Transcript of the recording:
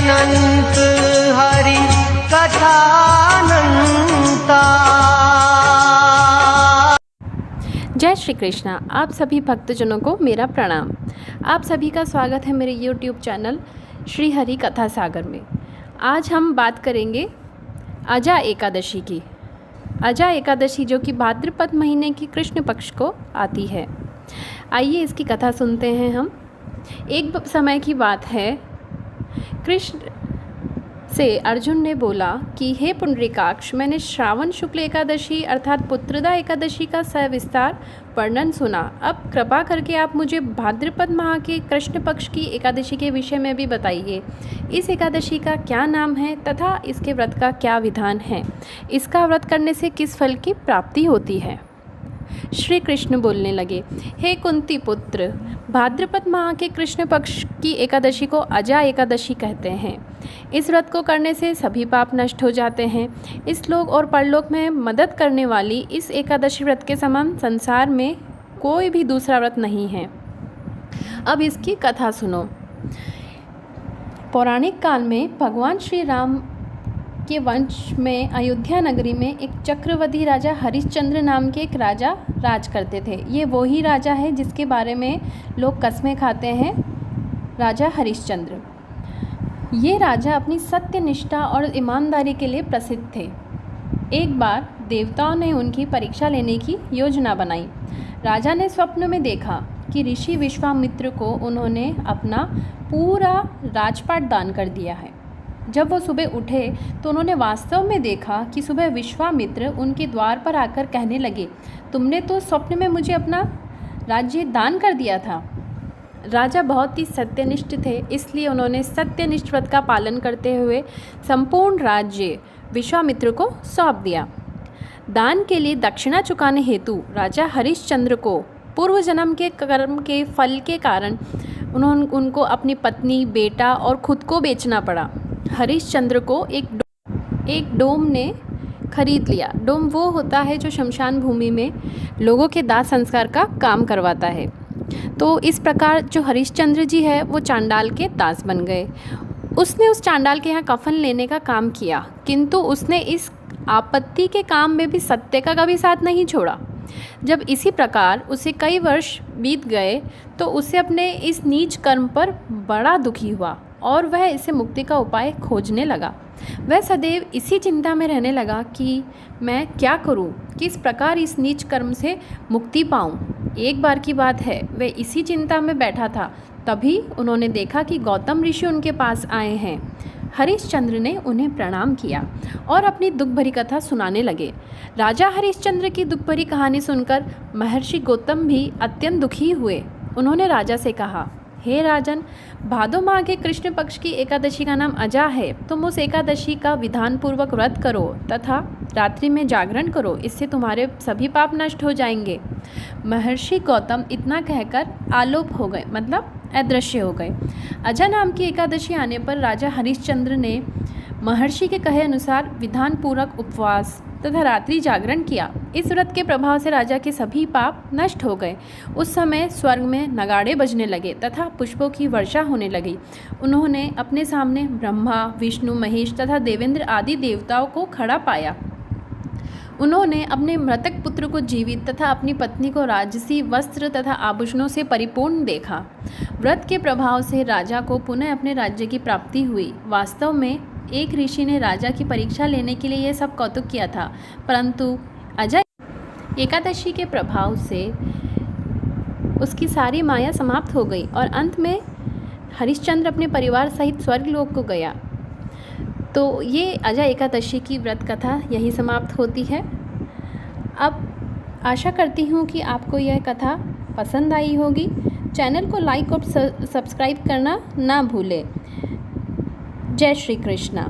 अनंत हरि कथानंता। जय श्री कृष्णा। आप सभी भक्तजनों को मेरा प्रणाम। आप सभी का स्वागत है मेरे YouTube चैनल श्री हरि कथा सागर में। आज हम बात करेंगे अजा एकादशी की। अजा एकादशी जो कि भाद्रपद महीने की कृष्ण पक्ष को आती है। आइए इसकी कथा सुनते हैं हम। एक समय की बात है, कृष्ण से अर्जुन ने बोला कि हे पुंडरीकाक्ष, मैंने श्रावण शुक्ल एकादशी अर्थात पुत्रदा एकादशी का सविस्तार वर्णन सुना। अब कृपा करके आप मुझे भाद्रपद माह के कृष्ण पक्ष की एकादशी के विषय में भी बताइए। इस एकादशी का क्या नाम है तथा इसके व्रत का क्या विधान है, इसका व्रत करने से किस फल की प्राप्ति होती है। श्री कृष्ण बोलने लगे, हे कुंती पुत्र, भाद्रपद माह के कृष्ण पक्ष की एकादशी को अजा एकादशी कहते हैं। इस व्रत को करने से सभी पाप नष्ट हो जाते हैं। इस लोक और परलोक में मदद करने वाली इस एकादशी व्रत के समान संसार में कोई भी दूसरा व्रत नहीं है। अब इसकी कथा सुनो। पौराणिक काल में भगवान श्री राम के वंश में अयोध्या नगरी में एक चक्रवर्ती राजा हरिश्चंद्र नाम के एक राजा राज करते थे। ये वही राजा है जिसके बारे में लोग कस्में खाते हैं, राजा हरिश्चंद्र। ये राजा अपनी सत्यनिष्ठा और ईमानदारी के लिए प्रसिद्ध थे। एक बार देवताओं ने उनकी परीक्षा लेने की योजना बनाई। राजा ने स्वप्न में देखा कि ऋषि विश्वामित्र को उन्होंने अपना पूरा राजपाट दान कर दिया है। जब वो सुबह उठे तो उन्होंने वास्तव में देखा कि सुबह विश्वामित्र उनके द्वार पर आकर कहने लगे, तुमने तो स्वप्न में मुझे अपना राज्य दान कर दिया था। राजा बहुत ही सत्यनिष्ठ थे, इसलिए उन्होंने सत्यनिष्ठ व्रत का पालन करते हुए संपूर्ण राज्य विश्वामित्र को सौंप दिया। दान के लिए दक्षिणा चुकाने हेतु राजा हरिश्चंद्र को पूर्व जन्म के कर्म के फल के कारण उनको अपनी पत्नी, बेटा और खुद को बेचना पड़ा। हरिश्चंद्र को एक डोम ने खरीद लिया। डोम वो होता है जो शमशान भूमि में लोगों के दाह संस्कार का काम करवाता है। तो इस प्रकार जो हरिश्चंद्र जी है वो चांडाल के दास बन गए। उसने उस चांडाल के यहाँ कफन लेने का काम किया, किंतु उसने इस आपत्ति के काम में भी सत्य का कभी साथ नहीं छोड़ा। जब इसी प्रकार उसे कई वर्ष बीत गए तो उसे अपने इस नीच कर्म पर बड़ा दुखी हुआ और वह इसे मुक्ति का उपाय खोजने लगा। वह सदैव इसी चिंता में रहने लगा कि मैं क्या करूं, किस प्रकार इस नीच कर्म से मुक्ति पाऊं। एक बार की बात है, वह इसी चिंता में बैठा था, तभी उन्होंने देखा कि गौतम ऋषि उनके पास आए हैं। हरिश्चंद्र ने उन्हें प्रणाम किया और अपनी दुख भरी कथा सुनाने लगे। राजा हरिश्चंद्र की दुख भरी कहानी सुनकर महर्षि गौतम भी अत्यंत दुखी हुए। उन्होंने राजा से कहा, हे राजन, भादो माह के कृष्ण पक्ष की एकादशी का नाम अजा है। तुम उस एकादशी का विधान पूर्वक व्रत करो तथा रात्रि में जागरण करो, इससे तुम्हारे सभी पाप नष्ट हो जाएंगे। महर्षि गौतम इतना कहकर आलोप हो गए, मतलब अदृश्य हो गए। अजा नाम की एकादशी आने पर राजा हरिश्चंद्र ने महर्षि के कहे अनुसार विधान पूर्वक उपवास तथा रात्रि जागरण किया। इस व्रत के प्रभाव से राजा के सभी पाप नष्ट हो गए। उस समय स्वर्ग में नगाड़े बजने लगे तथा पुष्पों की वर्षा होने लगी। उन्होंने अपने सामने ब्रह्मा, विष्णु, महेश तथा देवेंद्र आदि देवताओं को खड़ा पाया। उन्होंने अपने मृतक पुत्र को जीवित तथा अपनी पत्नी को राजसी वस्त्र तथा आभूषणों से परिपूर्ण देखा। व्रत के प्रभाव से राजा को पुनः अपने राज्य की प्राप्ति हुई। वास्तव में एक ऋषि ने राजा की परीक्षा लेने के लिए यह सब कौतुक किया था, परंतु अजा एकादशी के प्रभाव से उसकी सारी माया समाप्त हो गई और अंत में हरिश्चंद्र अपने परिवार सहित स्वर्गलोक को गया। तो ये अजा एकादशी की व्रत कथा यही समाप्त होती है। अब आशा करती हूँ कि आपको यह कथा पसंद आई होगी। चैनल को लाइक और सब्सक्राइब करना ना भूलें। जय श्री कृष्णा।